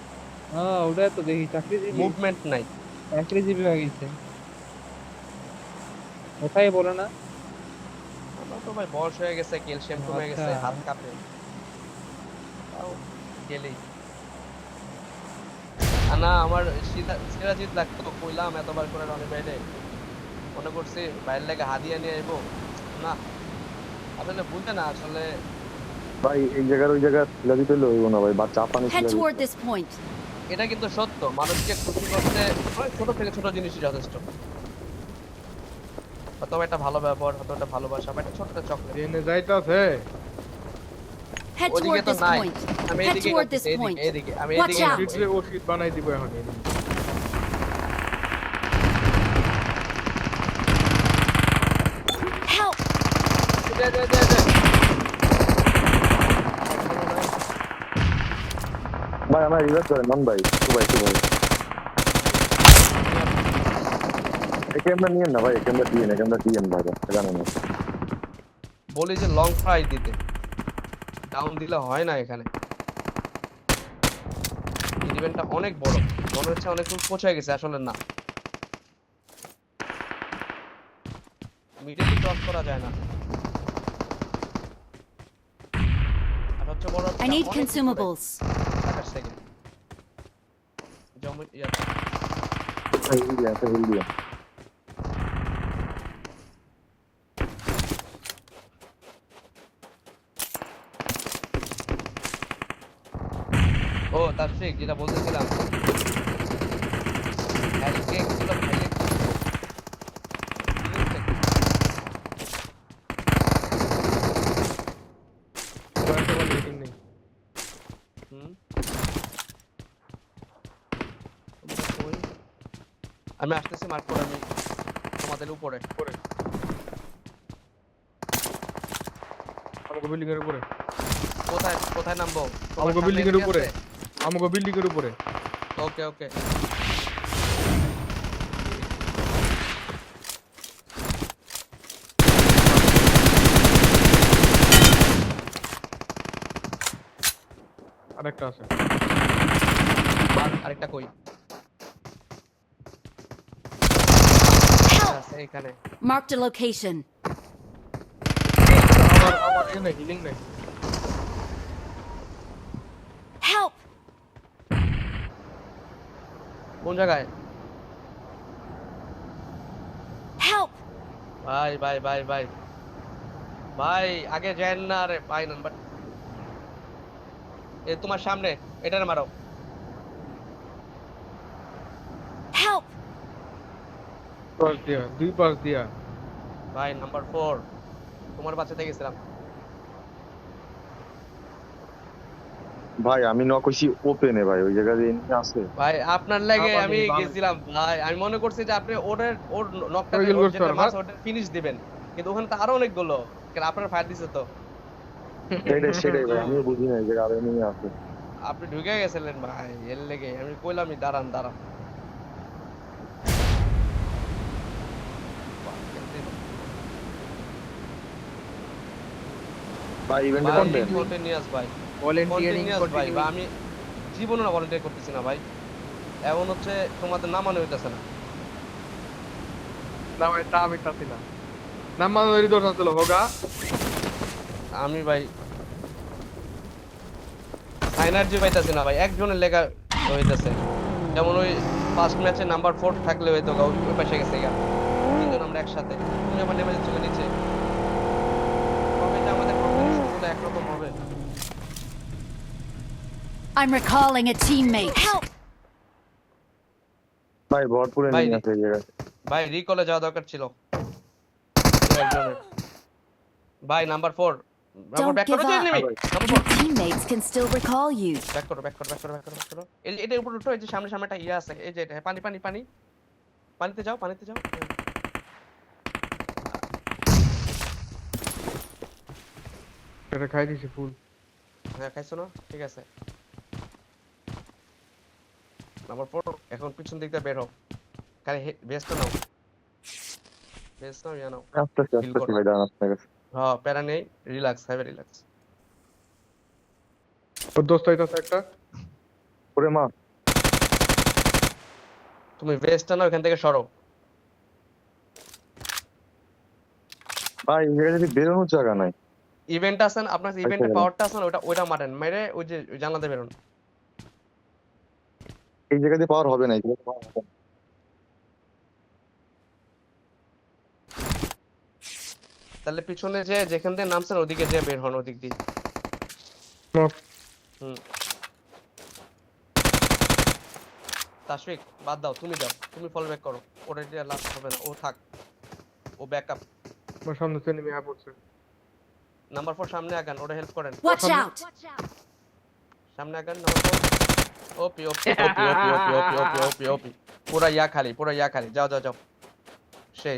হ্যাঁ ওটা তো দেখি চাকরিজীবী মুভমেন্ট নাই। চাকরিজীবী হয়ে গেছে। কোথায় বলে না? আমার তো ভাই বয়স হয়ে গেছে, ক্যালসিয়াম কমে গেছে, আচ্ছা। হাত কাঁপে। তাও গেলেই না আমার সিরাজিৎ লাগতো, কইলাম এতবার করে রনি বাইরে, মনে করছি বাইরের লেগে হাদিয়া নিয়ে আইবো না, আসলে বুঝতে না আসলে। ভাই এই জায়গার ওই জায়গা ছিল দিতে লইব না ভাই, বা চাপানি ছিল। Head toward this point. এটা কিন্তু সত্য, মানুষকে খুশি করতে অনেক ছোট থেকে ছোট জিনিসই যথেষ্ট। হয়তো একটা ভালো ব্যবহার, হয়তো একটা ভালোবাসা, বা একটা ছোট একটা চকলেট। এনে যাইতাছে। Head ওদিকে toward তো this নাই, point. আমি Head এদিকে toward this করতেছি, point. এদিকে আমি Watch এদিকে out. শীতে ওষুধ বানাই দিব এখন। Help! দে, দে, দে, দে। ভাই আমার রিভাইভ করে নন ভাই, টু ভাই। এই ক্যামেরা নিয়েন না ভাই, এই ক্যামেরা দিয়েন ভাই, জানেন না। বলি যে লং ফ্রাই দিতে, ডাউন দিলে হয় না এখানে। ইভেন্টটা অনেক বড়, মনে হচ্ছে অনেক দূর পৌঁছে গেছে, আসলে না। মিডিয়াতে ক্রস করা যায় না। আর হচ্ছে বড় I need consumables. সেকেন্ড জমি হিল দিয়া। ও তার ঠিক যেটা বলতেছিলাম, হ্যারিকে ছিল হ্যারি কয়েকটা বল মিটিং নেই। আমি আসতেছি মার্ক করে, আমি তোমাদের উপরে। আমাকে বিল্ডিং এর উপরে। কোথায় কোথায় নামবো? আমাকে বিল্ডিং এর উপরে। আমাকে বিল্ডিং এর উপরে। ওকে ওকে আরেকটা আছে। আরেকটা কই? এইখানে Marked a location. আমার এখানে হিলিং নাই। Help! কোন জায়গায়? Help! ভাই ভাই ভাই ভাই ভাই আগে যান না রে ভাই নাম্বার এ তোমার সামনে এটারে মারো Help! পাস দিয়া, 2 পাস দিয়া। ভাই নাম্বার 4 তোমার বাঁচাতে গেছিলাম ভাই আমি নক হইছি ওপেনে ভাই, ওই জায়গায় এনিমি আছে। ভাই আপনার লাগে আবার আমি নেই, গেছিলাম ভাই আমি মনে করছি যে আপনি ওর নকটা ওই গুলো যেটা করতে মাছ পারো ওটা ফিনিশ দিবেন কিন্তু ওখানে তো আরো অনেকগুলো কেন আপনার ফায়ার দিছে তো সেটাই ভাই, আমিও বুঝি না এই জায়গায় আরো এনিমি আছে। আপনি ঢুকে গেছিলেন ভাই এর লেগে আমি কইলামই দাঁড়ান দাঁড়ান ভাই ইভেন্টে ভাই কোনটা? কন্টিনিউয়াস ভাই ভলান্টিয়ারিং কন্টিনিউয়াস ভাই বা আমি জীবনে না ভলান্টিয়ার করতেছি না ভাই এমন হচ্ছে তোমাদের নামানো হইতাছে না না ভাই, তা আমি চাচ্ছি না। নামানোরই দরকার ছিল হোগা। আমি ভাই এনার্জি পাইতাছি না ভাই একজনের লেখা হইতাছে যেমন ওই ফার্স্ট ম্যাচে নাম্বার 4 থাকলে হয়তো ওই পাশে গেছে গা তিনজন আমরা একসাথে তুমি আবার নেমে যাচ্ছ নিচে কবে যে আমাদের কম্বিনেশন গুলো একরকম হবে I'm recalling a teammate. Help! ভাই ভরপুর ভাই এনিমি আছে এই জায়গায়। ভাই রিকলে যাওয়া দরকার ছিল একজনের ভাই number 4 number Don't back give করো যে up. নেমে number Your teammates can still recall you. 4 back করো ব্যাক করো ব্যাক করো ব্যাক করো ব্যাক করো এই এটা উপরে উঠো এই যে সামনে সামনে একটা ইয়া আছে এই যে এটা পানি পানি পানি পানিতে যাও এটা খাই দিছি ফুল। হ্যাঁ খাইছো না ঠিক আছে নাম্বার 4 এখন পিছন দিক দিয়ে বের হও খালি বেস্ট নাও ইয়া নাও আস্তে Feel আস্তে করো। ভাই দাঁড়ান আপনার কাছে। হ্যাঁ প্যারা নেই রিল্যাক্স হ্যাভ রিল্যাক্স ওর দোস্ত আইতাছে একটা। ওরে মা, তুমি বেস্টটা নাও এখান থেকে সরো ভাই এই জায়গায় যদি বেরোনোর জায়গা নাই। ইভেন্ট আছেন আপনার ইভেন্টের গেলাম। পাওয়ারটা আছে না ওটা মারেন মেরে ওই যে জানলা দিয়ে বেরোন এই জায়গাতে পাওয়ার হবে না, এই জায়গাতে power হবে না। তাহলে পিছনে যে যেখান দিয়ে নামছেন ওদিকে যে বের হন ওদিক দিয়ে নক। হুম তাশফিক বাদ দাও তুমি যাও তুমি ফল ব্যাক করো ওটা দিয়ে লাস্ট হবে না ও থাক ও ব্যাকআপ আমার সামনে এনিমি আ পড়ছে। নাম্বার 4 সামনে আগান ওটা হেল্প করেন Watch out! সামনে আগান নাম্বার 4 ওপি পুরা ইয়া খালি যাও সেই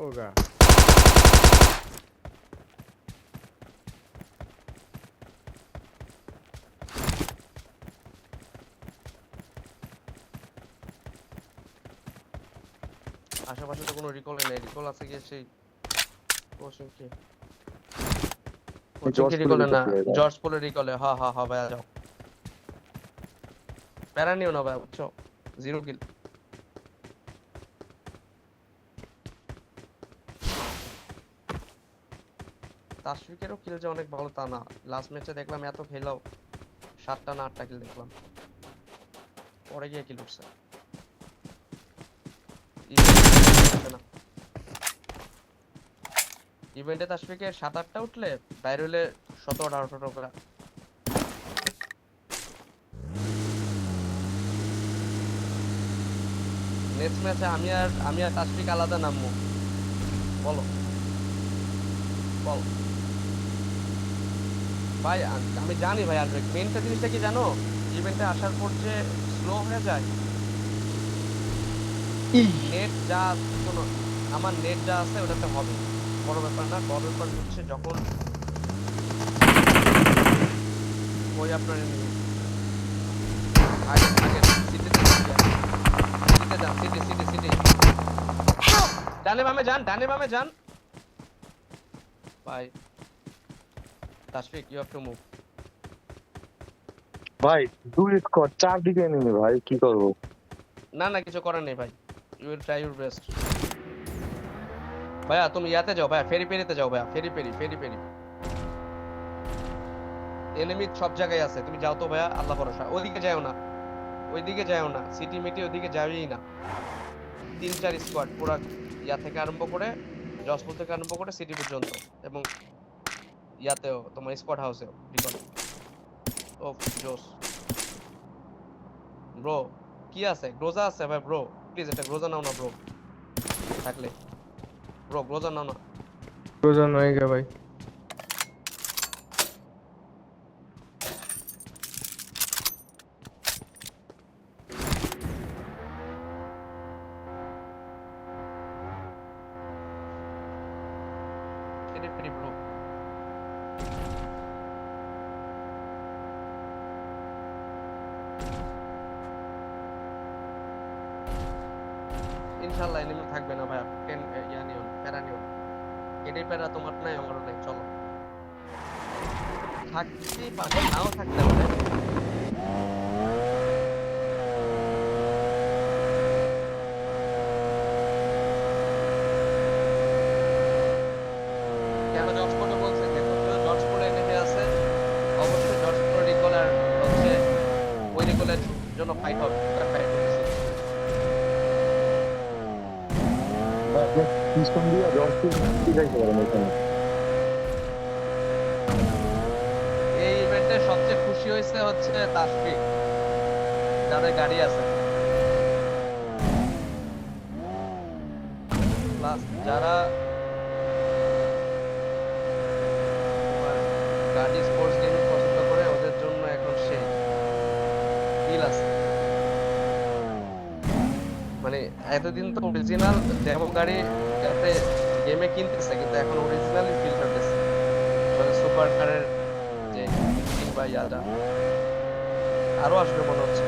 হোগা। আশেপাশে তো কোনো রিকল নেই রিকল আছে কি সেই কোচিংকে জর্জ রিকলে না পোলের রিকলে, জর্জ পোলের রিকলে হ্যাঁ ভাইয়া যাও প্যারা নিও না ভাই বুঝছো 0 কিল তাশফিকেরও কিল যে অনেক ভালো তা না লাস্ট ম্যাচে দেখলাম এত খেলাও 7টা না 8টা কিল দেখলাম পরে গিয়ে কিল উঠছে ইভেন্টে তাশফিকের 7-8টা উঠলে বাইরে হলে 17-18টা করে নেক্সট ম্যাচে আমি আর তাশফিক আলাদা নামবো বলো বল ভাই আমি জানি ভাই আসবে মেইনটা জিনিসটা কি জানো ইভেন্টে আসার পর যে স্লো হয়ে যায় নেট যা শোনো আমার নেট যা আছে ওটাতে হবে বড় ব্যাপার না বড় ব্যাপার হচ্ছে যখন ওই আপনার আগে সিটিতে যান সিটি ডানে বামে যান ভাই Tashfiq you have to move ভাই 2 স্কোয়াড 4 দিকে এনিমি ভাই কি করব? না না কিছু করার নেই ভাই, you will try your best. ভাইয়া তুমি ইয়াতে যাও ভাইয়া, ফেরি পেরিতে যাও ভাইয়া, ফেরি পেরি ফেরি পেরি। এনিমি সব জায়গায় আছে, তুমি যাও তো ভাইয়া, আল্লাহ ভরসা। ওইদিকে যাও না, ওইদিকে যাও না, সিটি মিটি ওইদিকে যাবেই না। 3-4 স্কোয়াড পুরা ইয়া থেকে আরম্ভ করে, জসপুর থেকে আরম্ভ করে সিটি পর্যন্ত, এবং ইয়াতেও তোমার স্কোয়াড হাউসেও রিকল। ও জোস ব্রো, কি আছে? গ্রোজা আছে ভাই ব্রো, প্লিজ একটা গ্রোজা নাও না ব্রো, থাকলে ব্রো গ্রোজা নাও না। প্রয়োজন হয়ে গেছে ভাই। ফেরি ফেরি ব্রো। ইনশাআল্লাহ এনিমি থাকবে না ভাই, ইয়া নিও না, প্যারা নিও না। এটাই প্যারা তোমার নাই আমারও নাই, চলো। থাকতেই পারে, নাও থাকতে পারে। কেন জর্জ পোলে বলছে, যেহেতু জর্জ পোলে নেমে আছে, অবশ্যই জর্জ পোলে রিকল আর হচ্ছে ওই রিকলের জন্য ফাইট হবে, ফাইট করতেছে। পিছন দিয়ে জস্ট কি যাইতে পারেন এখানে। এই ইভেন্টে সবচেয়ে খুশি হয়েছে হচ্ছে তাশফিক, যাদের গাড়ি আছে, প্লাস যারা তোমার গাড়ি স্পোর্টস গেমিং পছন্দ করে, ওদের জন্য এখন সেই ফিল আছে। মানে এতদিন তো অরিজিনাল ডেমো গাড়ি যাতে গেমে কিনতেছে, কিন্তু এখন অরিজিনালি ফিল করতেছে, মানে সুপার কারের যে ইঞ্জিন বা ইয়াটা আরো আসবে মনে হচ্ছে।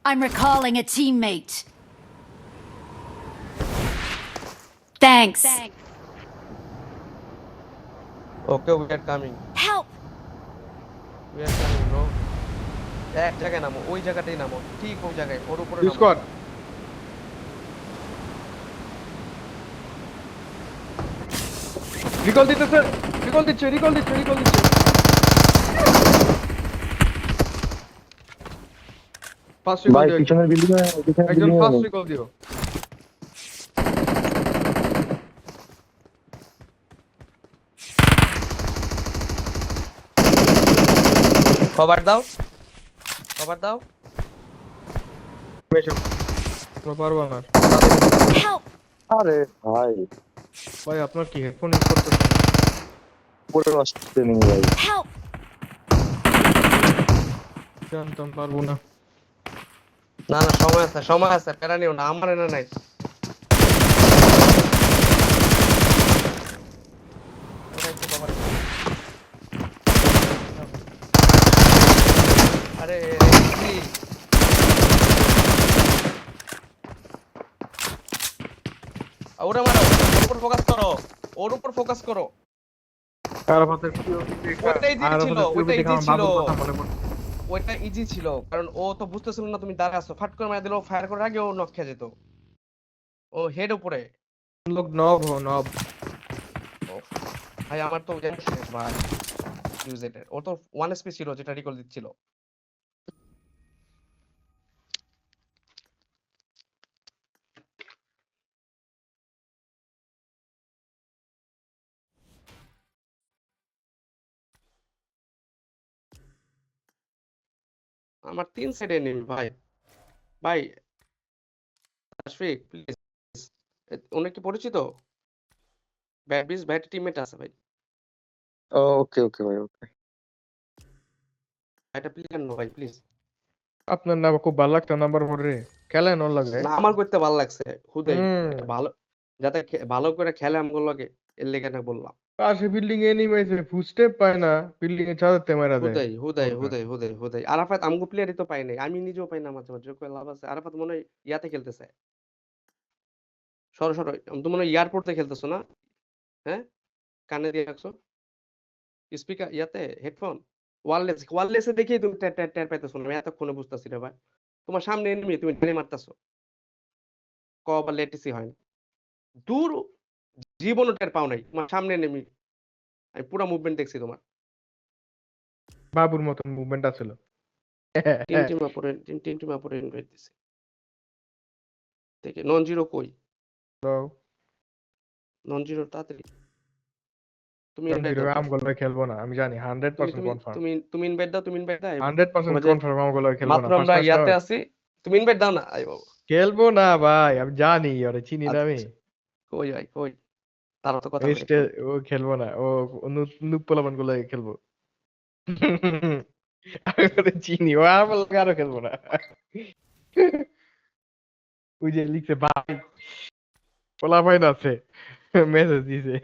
I'm recalling a teammate. Thanks. Okay we are coming, Help! We are coming bro. এক জায়গায় নামো, ওই জায়গাটাই নামো, ঠিক ওই জায়গায়, ওর উপরে নামো। স্কোয়াড রিকল দিতেছে, রিকল দিচ্ছে, রিকল দিচ্ছে, রিকল দিচ্ছে। ফার্স্ট রিকল ভাই দিও, পিছনের বিল্ডিং এ, পিছনের একজন বিল্ডিং ফার্স্ট এ রিকল দিও। কভার দাও, কভার দাও। এসো, তোমরা পারবা না। Help! আরে ভাই ভাই আপনার কি হেডফোন ইউজ করতেছেন? পুরো আসতে নেই ভাই। Help! জানতাম পারবো না। না না সময় আছে, সময় আছে, প্যারা নিও না, আমার এনে নাই। ওটা একটু cover করো। আরে কি? ওরে মারো, ওর উপর ফোকাস করো, ওর উপর ফোকাস করো। আরাফাতের প্রিয় দেখা, ওইটা ইজি ছিল, আরাফাতের প্রিয় ওইটা দেখা ইজি আমার ছিল, বাবুর কথা মনে পড়ছে। ওইটা ইজি ছিল, কারণ ও তো বুঝতেছিল না তুমি দাঁড়া আছো, ফাট করে মারা দিল, ফায়ার করার আগে ও নক খেয়ে যেত। ও হেড উপরে। লোক নব হো নব। ওফ, ভাই আমার তো জানি শেষ ভাই, ইউজেটের ও তো 1 এসপি ছিল যেটা রিকল দিচ্ছিল। আমার 3 সাইডে নেই ভাই। ভাই তাশফিক প্লিজ উনি কি পরিচিত? ব্যাট টিমমেট আছে ভাই। ওকে ওকে ভাই ওকে। এটা প্লেয়ার নো ভাই প্লিজ। আপনার না খুব ভালো লাগতো নাম্বার পরে খেলেন ওর লাগে। না আমার করতে ভালো লাগছে হুদাই হুম ভালো, যাতে ভালো করে খেলে আমগুলো লাগে এর লেগে না বললাম। পাশে বিল্ডিং এ নিমেছে ফুটস্টেপ পায় না, বিল্ডিং এ ছাদতে মারা দেয়। হুদাই আরাফাত আমগো প্লেয়ারই তো পাই নাই, আমি নিজেও পাই না মাঝে মাঝে কই লাভ আছে। আরাফাত মনে হয় ইয়াতে খেলতেছে, সরো তো মনে হয় এয়ারপোর্টে খেলতেছো না? হ্যাঁ কানে দিয়ে রাখছো স্পিকার ইয়াতে হেডফোন, ওয়ারলেসে দেখেই তুমি টের পাইতেছো না। আমি এতক্ষণে বুঝতেছি রে ভাই, তোমার সামনে এনিমি তুমি ঢেলে মারতেছো, ক বা লেটেসি হয় না দূর, জীবনও টের পাও নাই তোমার সামনে এনিমি। আমি পুরো মুভমেন্ট দেখছি তোমার। বাবুর মতন মুভমেন্ট আছিল। টিম আপরে ইনভাইট দিছি দেখে। নন জিরো কই? নন জিরো তাড়াতাড়ি তুমি ইনভাইট দাও। আমগুলো খেলবো না আমি জানি 100% কনফার্ম। তুমি ইনভাইট দাও, তুমি ইনভাইট দাও। 100% কনফার্ম আমগুলো খেলবো না। মাত্র আমরা ইয়াতে আছি, তুমি ইনভাইট দাও না। আই বাবা খেলবো না ভাই, আমি জানি ওরে চিনি না আমি। কই ভাই কই, তার তো কথা ও খেলবো না, ও নুপ পোলাপান গুলো খেলবো। আমি ওরে চিনি, ও আমার লগে আরো খেলবো না। ওই যে লিখছে ভাই পোলাপাইন আছে, মেসেজ দিছে।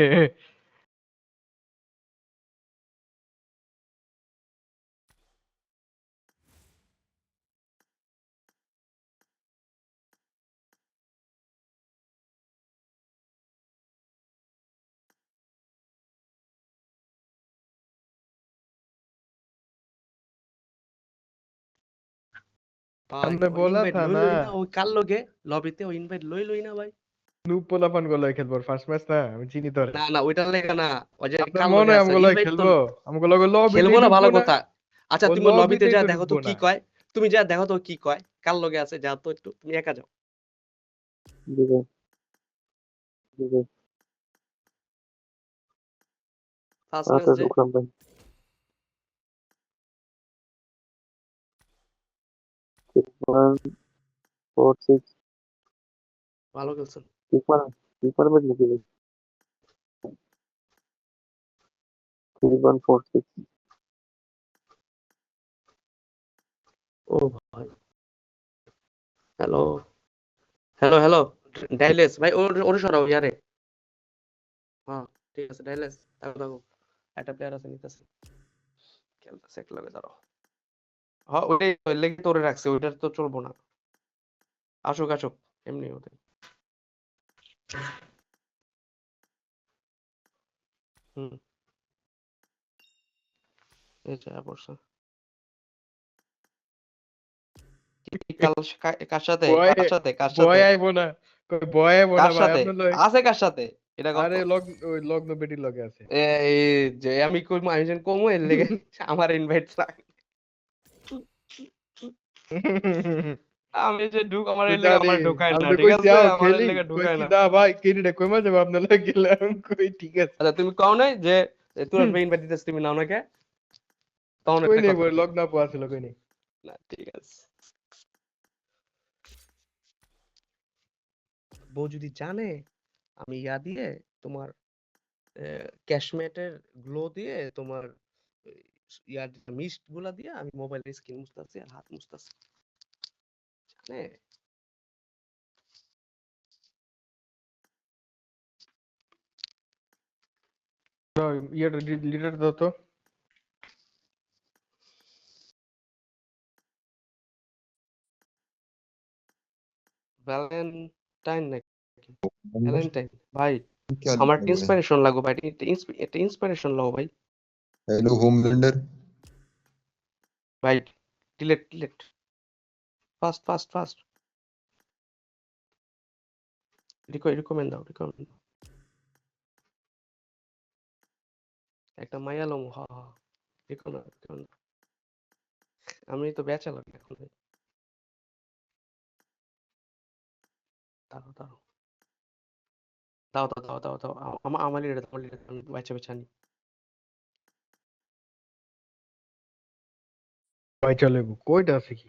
हमने बोला था ना ওই কার লগে লবিতে ওই ইনভাইট লই না ভাই। নুপ পোলাপান গুলো খেলবো ফার্স্ট ম্যাচ না, আমি চিনি তোরে। না ওইটার লেগে না, ওই যে আপনার কার মনে লগে হয় আছে আমগুলো ইনভাইট তো খেলবো, আমগুলো লবিতে খেলবো না, ভালো ঢুকবো না। কথা। আচ্ছা ও তুমি লবিতে লবিতেই যা তো দেখো তো ঢুকবো কি না। কয়, তুমি যা দেখো তো কি কয়, কার লগে আছে যা তো একটু, তুমি একা যাও। ফার্স্ট ম্যাচ যে ভালো খেলছেন। ও ভাই হ্যালো হ্যালো ডাইলেস ভাই, ওরে সরাও ইয়ারে। হ্যাঁ ঠিক আছে ডাইলেস, থাকো একটা প্লেয়ার আছে নিতেছে, খেলতেছে এক লগে দাঁড়াও। হ্যাঁ ওইটাই ওই লেগে তোরে রাখছে, ওইটার তো চলবো না। আসুক এমনি ওদের। হুম এই যে পড়ছে কার সাথে বয় কার বয় সাথে আইবো না, কই বয় আইবো না কার ভাই সাথে আপনার লগে। আছে, কার সাথে এটা কত? আরে ওই লগ্ন বেটির লগে আছে। এই যে আমি কই আমি যেন কমু এর লেগে আমার ইনভাইট রাখ। আমি যে আমার তো এর লেগে জানি আমার ঢোকায় আমি না, তো ঠিক কইছি আছে আও আমার এর খেলি, লেগে কই ঢোকায় কি না। দা ভাই কেডিটা কই মাঝে আপনার লগে গেলাম, কই ঠিক আছে। আচ্ছা তুমি কও নাই যে তোর ইনভাইট দিতেছ, তুমি নাও না কে? তখন কই একটা নেই কথা বই কই। লগ্ন আপু আছিল কই নেই। না ঠিক আছে, বউ যদি জানে আমি ইয়া দিয়ে তোমার ক্যাশমেটের গ্লো দিয়ে তোমার ইয়ার মিস্ট গুলা দিয়ে আমি মোবাইলের স্ক্রিন মুছতাছি আর হাত মুছতাছি, জানে? ইয়েটা লিডার দাও তো। ভ্যালেন্টাইন নাকি? ভ্যালেন্টাইন ভাই, আমার ইন্সপিরেশন লাগো ভাই, এটা ইন্সপিরেশন লাও ভাই। Hello Homelander. ভাই ডিলেট ফাস্ট রিকমেন্ড দাও একটা মাইয়া লম। হ্যাঁ রিকমেন্ড। আমি তো ব্যাচেলর এখন ভাই। দাও আমার লিডার আমি বাচ্চা আনি। ভাই চলে কইটা আছে কি?